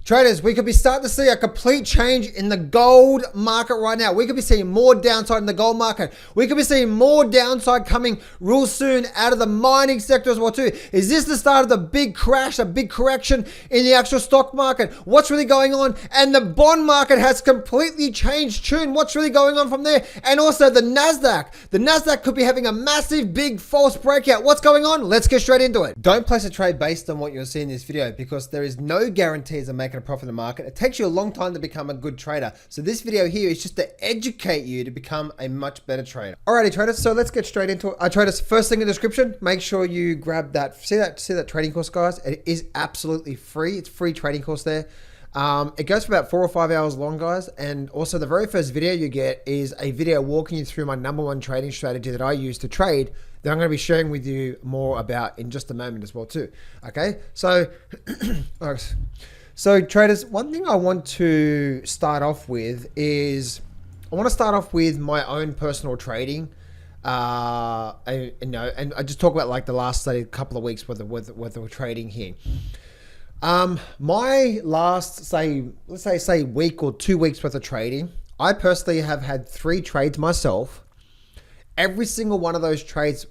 Traders, we could be starting to see a complete change in the gold market right now. We could be seeing more downside in the gold market. We could be seeing more downside coming real soon out of the mining sector as well too. Is this the start of the big crash, a big correction in the actual stock market? What's really going on? And the bond market has completely changed tune. What's really going on from there? And also the Nasdaq. The Nasdaq could be having a massive, big false breakout. What's going on? Let's get straight into it. Don't place a trade based on what you're seeing in this video because there is no guarantees of making a profit in the market. It takes you a long time to become a good trader. So this video here is just to educate you to become a much better trader. Alrighty traders, so let's get straight into it. Traders, first thing in the description, make sure you grab that. See that trading course, guys? It is absolutely free. It's a free trading course there. It goes for about 4 or 5 hours long, guys. And also the very first video you get is a video walking you through my #1 trading strategy that I use to trade that I'm going to be sharing with you more about in just a moment as well too. Okay, so so traders, one thing I want to start off with is I want to start off with my own personal trading. And I just talk about like the last couple of weeks worth of trading here. My last let's say week or 2 weeks worth of trading, I personally have had 3 trades myself. Every single one of those trades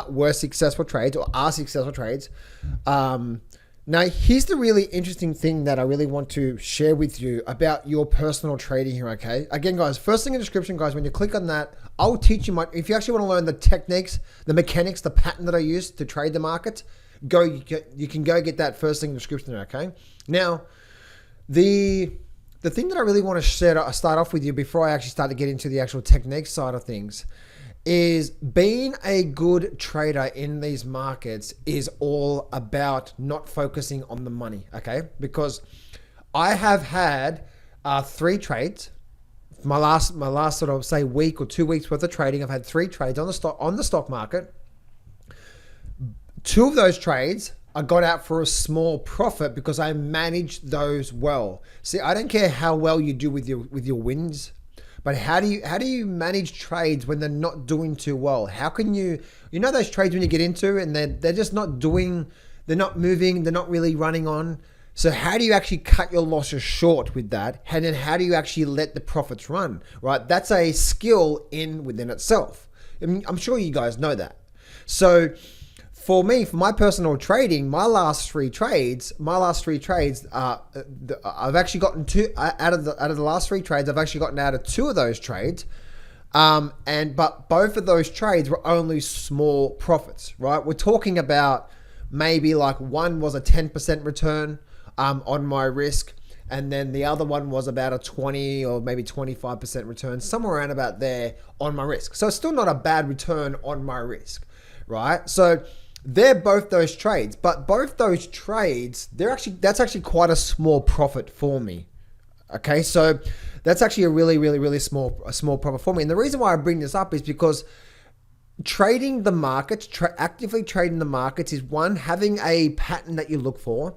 were successful trades or are successful trades. Now, here's the really interesting thing that I really want to share with you about your personal trading here, okay? Again, guys, first thing in the description, guys, when you click on that, I'll teach you if you actually want to learn the techniques, the mechanics, the pattern that I use to trade the market, you can go get that first thing in the description there, okay? Now, the thing that I really want to start off with you before I actually start to get into the actual technique side of things is being a good trader in these markets is all about not focusing on the money, okay? Because I have had 3 trades. My last sort of say week or 2 weeks worth of trading, I've had 3 trades on the stock market. 2 of those trades I got out for a small profit because I managed those well. See, I don't care how well you do with your wins. But how do you manage trades when they're not doing too well? How can you know those trades when you get into and they're just not doing, they're not moving, they're not really running on. So how do you actually cut your losses short with that? And then how do you actually let the profits run, right? That's a skill within itself. I mean, I'm sure you guys know that. So for me, for my personal trading, my last 3 trades, I've actually gotten 2 out of the last 3 trades. I've actually gotten out of 2 of those trades, but both of those trades were only small profits, right? We're talking about maybe like one was a 10% return on my risk, and then the other one was about a 20 or maybe 25% return, somewhere around about there on my risk. So it's still not a bad return on my risk, right? So they're both those trades, but both those trades, that's actually quite a small profit for me. Okay, so that's actually a really small profit for me. And the reason why I bring this up is because trading the markets, actively trading the markets is one, having a pattern that you look for,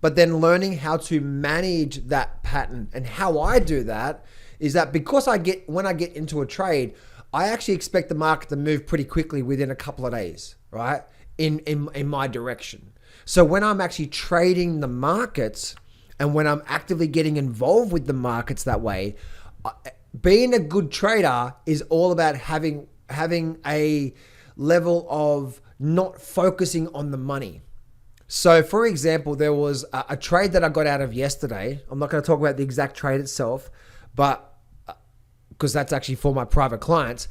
but then learning how to manage that pattern. And how I do that is that because when I get into a trade, I actually expect the market to move pretty quickly within a couple of days, right? In my direction. So when I'm actually trading the markets and when I'm actively getting involved with the markets that way, being a good trader is all about having a level of not focusing on the money. So for example, there was a trade that I got out of yesterday. I'm not going to talk about the exact trade itself, but because that's actually for my private clients.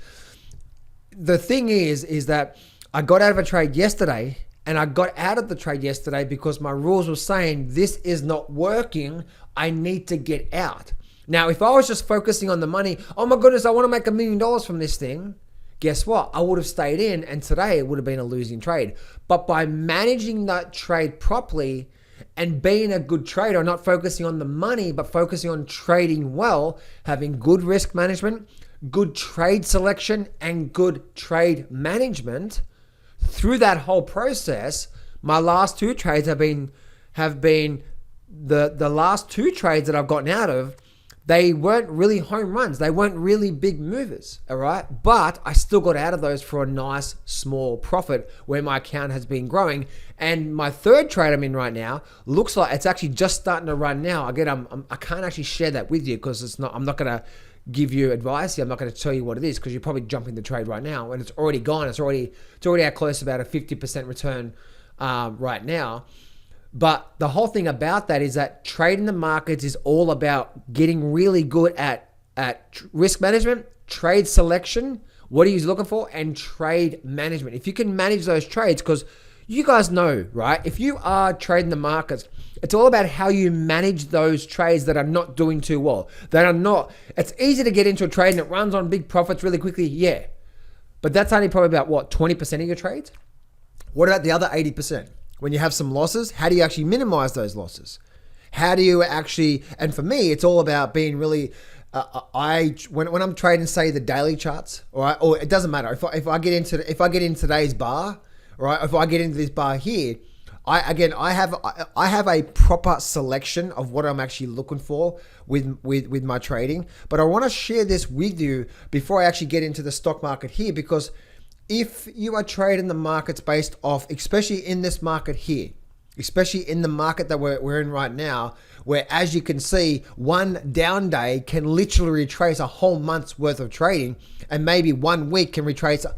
The thing is that I got out of a trade yesterday, and I got out of the trade yesterday because my rules were saying this is not working. I need to get out. Now, if I was just focusing on the money, oh my goodness, I want to make $1 million from this thing. Guess what? I would have stayed in, and today it would have been a losing trade. But by managing that trade properly and being a good trader, not focusing on the money, but focusing on trading well, having good risk management, good trade selection, and good trade management, through that whole process, my last 2 trades have been the last 2 trades that I've gotten out of. They weren't really home runs. They weren't really big movers, all right? But I still got out of those for a nice small profit where my account has been growing. And my third trade I'm in right now looks like it's actually just starting to run now. Again, I can't actually share that with you because I'm not going to give you advice here. I'm not going to tell you what it is because you're probably jumping the trade right now and it's already gone. It's already out close to about a 50% return right now. But the whole thing about that is that trading the markets is all about getting really good at risk management, trade selection, what are you looking for, and trade management. If you can manage those trades, because you guys know, right? If you are trading the markets, it's all about how you manage those trades that are not doing too well. It's easy to get into a trade and it runs on big profits really quickly, yeah. But that's only probably about, 20% of your trades? What about the other 80%? When you have some losses, how do you actually minimize those losses? How do you actually, and for me, it's all about being really, when I'm trading, say the daily charts, all right, or it doesn't matter. If I get in today's bar, all right, if I get into this bar here, I have a proper selection of what I'm actually looking for with my trading. But I want to share this with you before I actually get into the stock market here, because if you are trading the markets based off, especially in this market here, especially in the market that we're in right now, where as you can see, one down day can literally retrace a whole month's worth of trading, and maybe 1 week can retrace a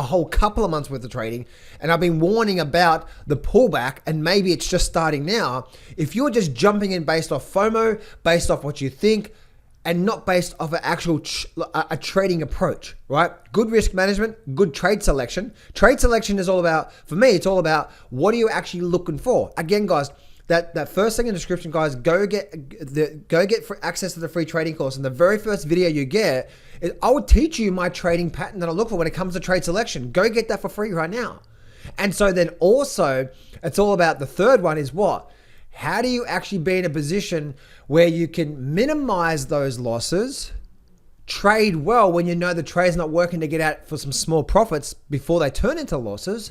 whole couple of months worth of trading. And I've been warning about the pullback, and maybe it's just starting now. If you're just jumping in based off FOMO, based off what you think, and not based off an actual a trading approach, right? Good risk management, good trade selection. Trade selection is all about, for me, it's all about what are you actually looking for? Again, guys, that first thing in the description, guys, go get access to the free trading course. And the very first video you get, I will teach you my trading pattern that I look for when it comes to trade selection. Go get that for free right now. And so then also, it's all about the third one is what? How do you actually be in a position where you can minimize those losses, trade well when you know the trade's not working to get out for some small profits before they turn into losses?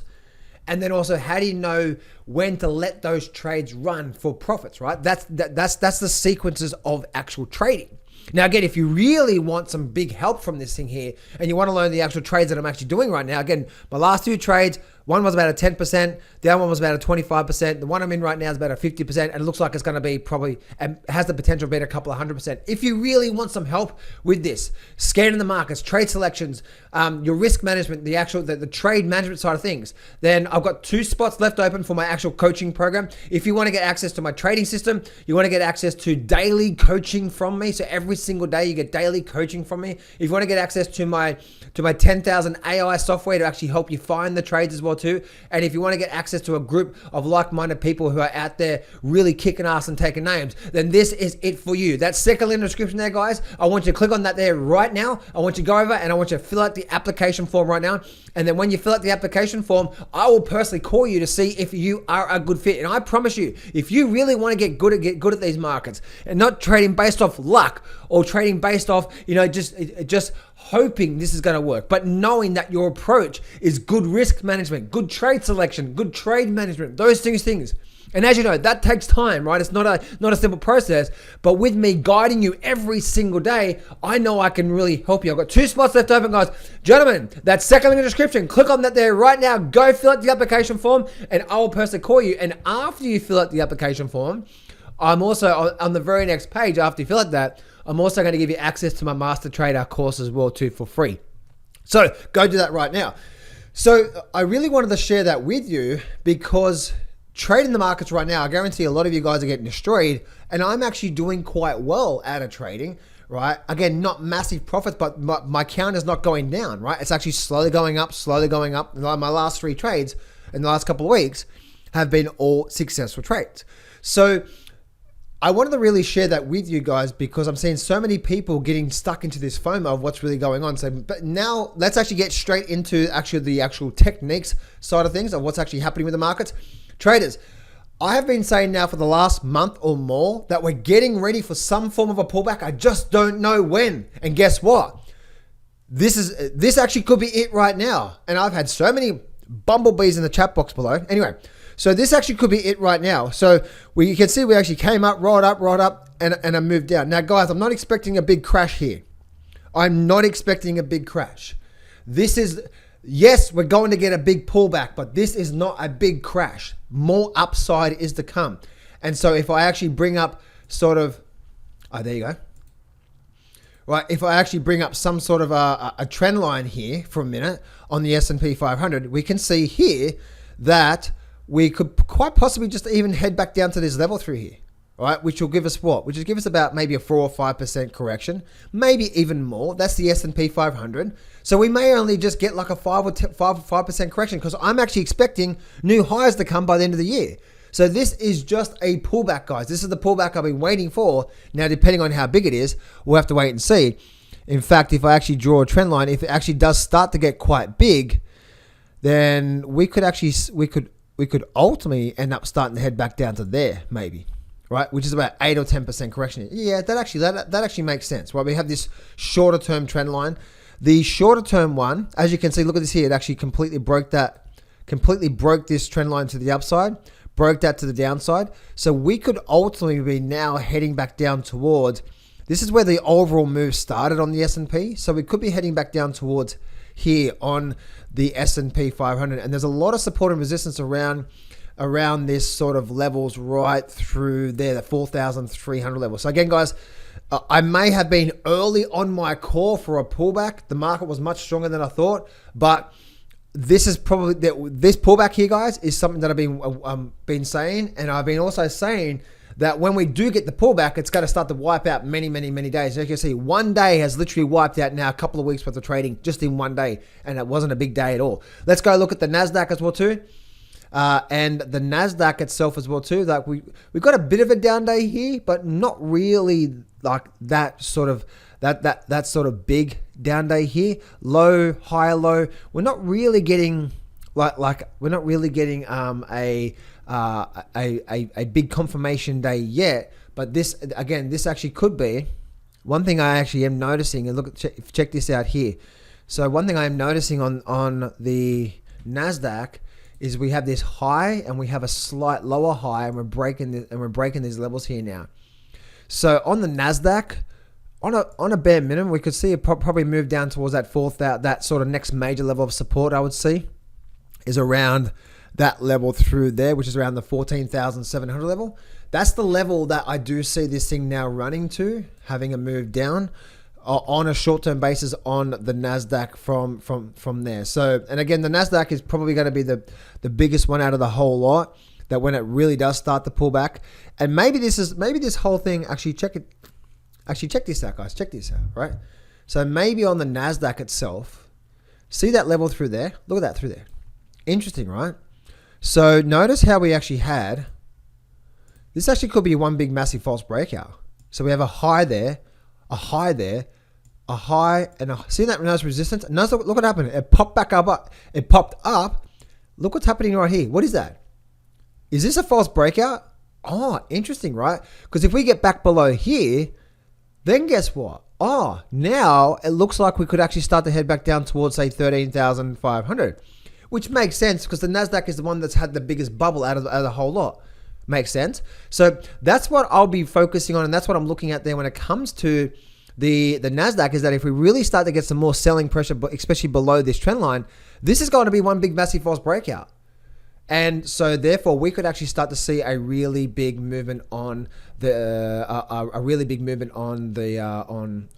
And then also, how do you know when to let those trades run for profits, right? That's the sequences of actual trading. Now, again, if you really want some big help from this thing here and you want to learn the actual trades that I'm actually doing right now, again, my last two trades, one was about a 10%, the other one was about a 25%. The one I'm in right now is about a 50%, and it looks like it's going to be probably, and has the potential of being a couple of 100%. If you really want some help with this, scanning the markets, trade selections, your risk management, the trade management side of things, then I've got 2 spots left open for my actual coaching program. If you want to get access to my trading system, you want to get access to daily coaching from me. So every single day you get daily coaching from me. If you want to get access to my 10,000 AI software to actually help you find the trades as well too. And if you want to get access to a group of like-minded people who are out there really kicking ass and taking names, then this is it for you. That second link in the description there, guys. I want you to click on that there right now. I want you to go over and I want you to fill out the application form right now. And then when you fill out the application form, I will personally call you to see if you are a good fit. And I promise you, if you really want to get good at these markets and not trading based off luck or trading based off, just hoping this is going to work, but knowing that your approach is good risk management, good trade selection, good trade management, those things. And as you know, that takes time, right? It's not a simple process, but with me guiding you every single day, I know I can really help you. I've got 2 spots left open, guys. Gentlemen, that second link in the description, click on that there right now. Go fill out the application form and I will personally call you. And after you fill out the application form, I'm also on the very next page, after you fill out that, I'm also going to give you access to my Master Trader course as well too for free. So go do that right now. So I really wanted to share that with you because trading the markets right now, I guarantee a lot of you guys are getting destroyed, and I'm actually doing quite well out of trading, right? Again, not massive profits, but my count is not going down, right? It's actually slowly going up. My last 3 trades in the last couple of weeks have been all successful trades. So I wanted to really share that with you guys because I'm seeing so many people getting stuck into this FOMO of what's really going on. So, but now let's actually get straight into the actual techniques side of things of what's actually happening with the markets. Traders, I have been saying now for the last month or more that we're getting ready for some form of a pullback. I just don't know when. And guess what? This actually could be it right now. And I've had so many bumblebees in the chat box below. Anyway, so this actually could be it right now. So you can see we actually came up, rolled up, and a move down. Now, guys, I'm not expecting a big crash here. I'm not expecting a big crash. This is, yes, we're going to get a big pullback, but this is not a big crash. More upside is to come. And so if I actually bring up sort of, oh, there you go. Right, if I actually bring up some sort of a trend line here for a minute on the S&P 500, we can see here that we could quite possibly just even head back down to this level through here. Right, which will give us what? Which will give us about maybe a 4 or 5% correction, maybe even more. That's the S&P 500. So we may only just get like a 5% correction because I'm actually expecting new highs to come by the end of the year. So this is just a pullback, guys. This is the pullback I've been waiting for. Now, depending on how big it is, we'll have to wait and see. In fact, if I actually draw a trend line, if it actually does start to get quite big, then we could ultimately end up starting to head back down to there, maybe. Right, which is about 8 or 10% correction. Yeah, that actually makes sense. Right, we have this shorter term trend line. The shorter term one, as you can see, look at this here. It actually completely broke this trend line to the upside, broke that to the downside. So we could ultimately be now heading back down towards. This is where the overall move started on the S&P. So we could be heading back down towards here on the S&P 500, and there's a lot of support and resistance around this sort of levels right through there, the 4,300 level. So again, guys, I may have been early on my call for a pullback. The market was much stronger than I thought, but this is probably this pullback here, guys, is something that I've been saying, and I've been also saying that when we do get the pullback, it's going to start to wipe out many days. As you can see, one day has literally wiped out now a couple of weeks worth of trading just in one day, and it wasn't a big day at all. Let's go look at the Nasdaq as well too. And the Nasdaq itself as well too. Like we've got a bit of a down day here, but not really like that sort of big down day here. Low, high, low. We're not really getting we're not really getting a big confirmation day yet. But this actually could be one thing I actually am noticing. And check this out here. So one thing I am noticing on the Nasdaq is we have this high and we have a slight lower high, and we're breaking these levels here now. So on the Nasdaq, on a bare minimum, we could see it probably move down towards that that sort of next major level of support. I would see is around that level through there, which is around the 14,700 level. That's the level that I do see this thing now running to, having a move down on a short-term basis on the Nasdaq from there. So, and again, the Nasdaq is probably going to be the biggest one out of the whole lot, that when it really does start to pull back. And maybe this whole thing, check this out, guys. Check this out, right? So maybe on the Nasdaq itself, see that level through there? Look at that through there. Interesting, right? So notice how we actually had, this actually could be one big massive false breakout. So we have a high there, a high there, a high, and see that nice resistance? Notice, look what happened. It popped back up. It popped up. Look what's happening right here. What is that? Is this a false breakout? Oh, interesting, right? Because if we get back below here, then guess what? Oh, now it looks like we could actually start to head back down towards, say, 13,500, which makes sense because the Nasdaq is the one that's had the biggest bubble out of the whole lot. Makes sense. So that's what I'll be focusing on, and that's what I'm looking at there when it comes to the Nasdaq, is that if we really start to get some more selling pressure, especially below this trend line, this is going to be one big massive false breakout. And so therefore we could actually start to see a really big movement on the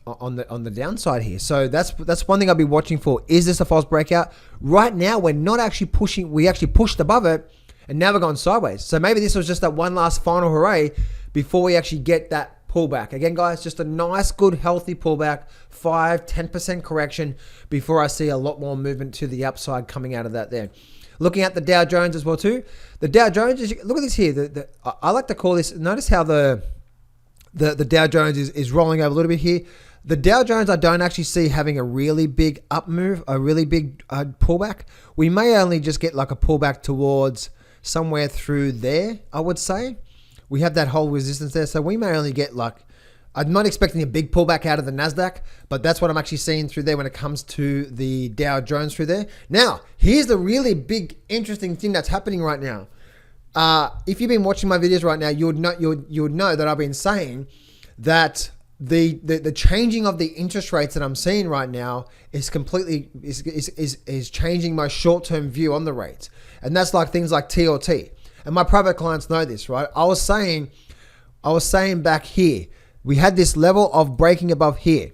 on the downside here. So that's one thing I'll be watching for. Is this a false breakout? Right now we're not actually pushing, we actually pushed above it, and now we're going sideways. So maybe this was just that one last final hooray before we actually get that pullback. Again, guys, just a nice, good, healthy pullback, 5-10% correction before I see a lot more movement to the upside coming out of that there. Looking at the Dow Jones as well too. The Dow Jones, look at this here. I like to call this, notice how the Dow Jones is rolling over a little bit here. The Dow Jones I don't actually see having a really big up move, a really big pullback. We may only just get like a pullback towards somewhere through there, I would say. We have that whole resistance there. So we may only get like, I'm not expecting a big pullback out of the Nasdaq, but that's what I'm actually seeing through there when it comes to the Dow Jones through there. Now, here's the really big, interesting thing that's happening right now. If you've been watching my videos right now, you would know that I've been saying that the changing of the interest rates that I'm seeing right now is completely is changing my short-term view on the rates. And that's like things like T or T. And my private clients know this, right? I was saying back here, we had this level of breaking above here.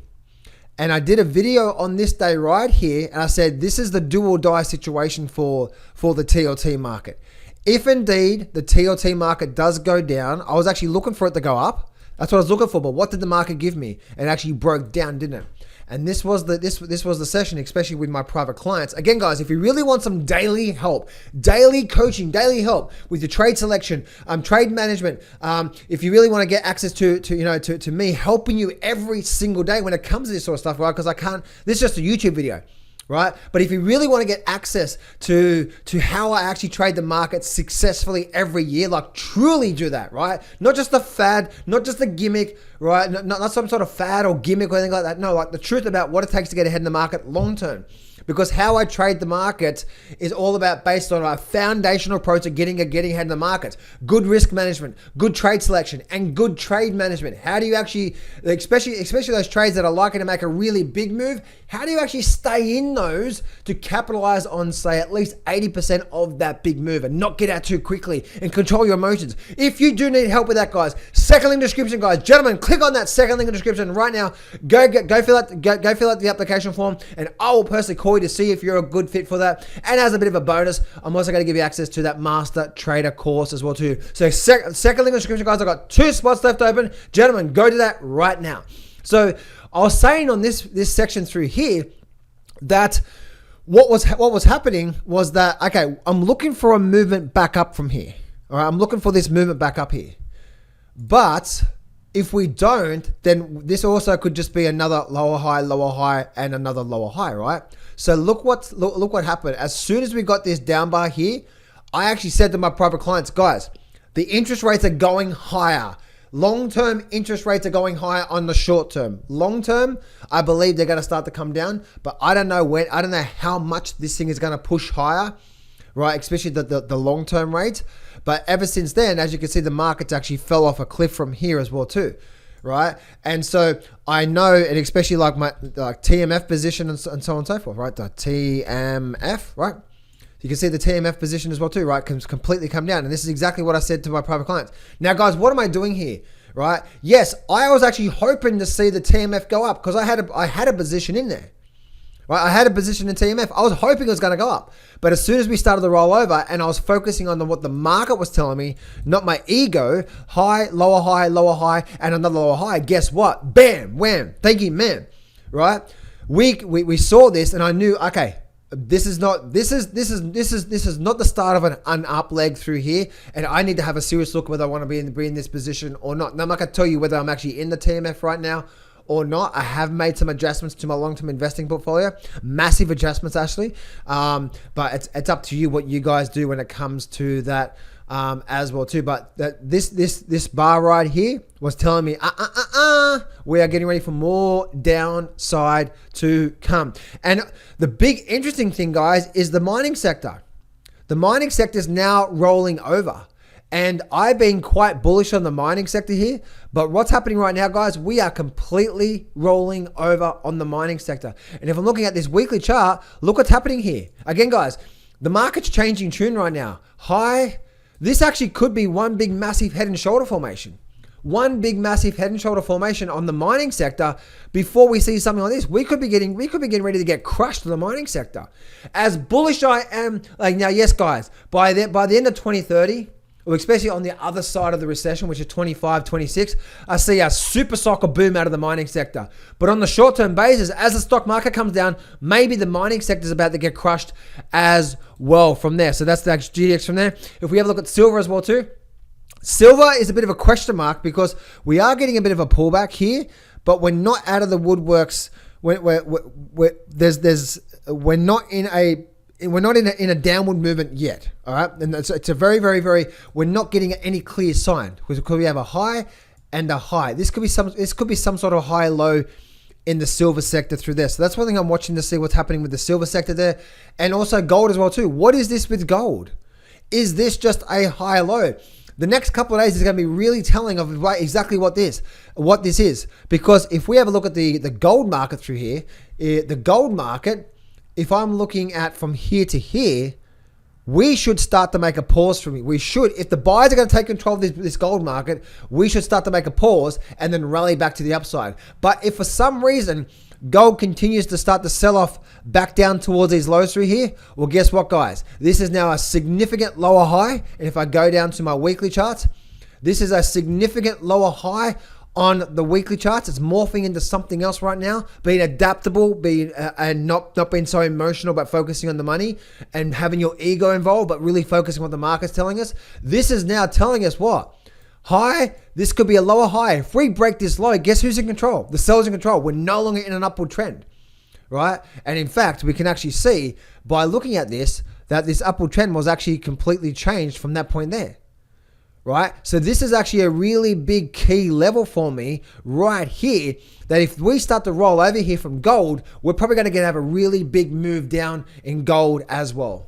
And I did a video on this day right here, and I said, this is the do or die situation for the TLT market. If indeed the TLT market does go down, I was actually looking for it to go up. That's what I was looking for, but what did the market give me? It actually broke down, didn't it? And this was the session, especially with my private clients. Again, guys, if you really want some daily help, daily coaching, daily help with your trade selection, trade management, if you really want to get access to me helping you every single day when it comes to this sort of stuff, right? Because this is just a YouTube video. Right? But if you really want to get access to how I actually trade the market successfully every year, like truly do that, right? Not just a fad, not just a gimmick, right? Not some sort of fad or gimmick or anything like that. No, like the truth about what it takes to get ahead in the market long term. Because how I trade the market is all about based on a foundational approach of getting ahead in the market. Good risk management, good trade selection, and good trade management. How do you actually, especially those trades that are likely to make a really big move, how do you actually stay in those to capitalize on, say, at least 80% of that big move and not get out too quickly and control your emotions? If you do need help with that, guys, second link in the description, guys. Gentlemen, click on that second link in the description right now. Go fill out the application form, and I will personally call you to see if you're a good fit for that. And as a bit of a bonus, I'm also going to give you access to that Master Trader course as well too. So second link in the description, guys. I've got 2 spots left open. Gentlemen, go to that right now. So I was saying on this section through here that what was happening was that, okay, I'm looking for a movement back up from here. All right, I'm looking for this movement back up here. But if we don't, then this also could just be another lower high, and another lower high, right? So look what happened. As soon as we got this down bar here, I actually said to my private clients, guys, the interest rates are going higher. Long-term interest rates are going higher on the short term. Long-term, I believe they're going to start to come down, but I don't know when. I don't know how much this thing is going to push higher, right? Especially the long-term rate. But ever since then, as you can see, the markets actually fell off a cliff from here as well too, right? And so I know, and especially like my TMF position and so on and so forth, right? The TMF, right? You can see the TMF position as well too, right? Can completely come down. And this is exactly what I said to my private clients. Now, guys, what am I doing here, right? Yes, I was actually hoping to see the TMF go up because I had a position in there. Right, I had a position in TMF. I was hoping it was going to go up. But as soon as we started to roll over and I was focusing on what the market was telling me, not my ego, high, lower high, and another lower high, guess what? Bam, wham, thank you, man. Right? We saw this and I knew, okay, this is not the start of an up leg through here, and I need to have a serious look whether I want to be in this position or not. Now I'm not going to tell you whether I'm actually in the TMF right now or not. I have made some adjustments to my long-term investing portfolio, massive adjustments actually. But it's up to you what you guys do when it comes to that as well too. But this bar right here was telling me, we are getting ready for more downside to come. And the big interesting thing, guys, is the mining sector. The mining sector is now rolling over. And I've been quite bullish on the mining sector here, but what's happening right now, guys, we are completely rolling over on the mining sector. And if I'm looking at this weekly chart, look what's happening here. Again, guys, the market's changing tune right now. High, this actually could be one big massive head and shoulder formation. One big massive head and shoulder formation on the mining sector before we see something like this. We could be getting ready to get crushed in the mining sector. As bullish I am, like now, yes, guys, by the end of 2030, or especially on the other side of the recession, which is 25, 26, I see a super soccer boom out of the mining sector. But on the short-term basis, as the stock market comes down, maybe the mining sector is about to get crushed as well from there. So that's the GDX from there. If we have a look at silver as well too, silver is a bit of a question mark because we are getting a bit of a pullback here, but we're not out of the woodworks. We're not in a downward movement yet, all right? And it's a very, very, very, we're not getting any clear sign because we have a high and a high. This could be some sort of high low in the silver sector through this. So that's one thing I'm watching to see what's happening with the silver sector there, and also gold as well too. What is this with gold? Is this just a high low? The next couple of days is going to be really telling of exactly what this is. Because if we have a look at the gold market through here, the gold market, if I'm looking at from here to here, we should start to make a pause from it. We should, if the buyers are going to take control of this gold market, we should start to make a pause and then rally back to the upside. But if for some reason gold continues to start to sell off back down towards these lows through here, well, guess what, guys? This is now a significant lower high. And if I go down to my weekly charts, this is a significant lower high on the weekly charts. It's morphing into something else right now, being adaptable, and not being so emotional, but focusing on the money and having your ego involved, but really focusing on what the market's telling us. This is now telling us what? High, this could be a lower high. If we break this low, guess who's in control? The sellers in control. We're no longer in an upward trend, right? And in fact, we can actually see by looking at this, that this upward trend was actually completely changed from that point there. Right? So this is actually a really big key level for me right here, that if we start to roll over here from gold, we're probably going to have a really big move down in gold as well.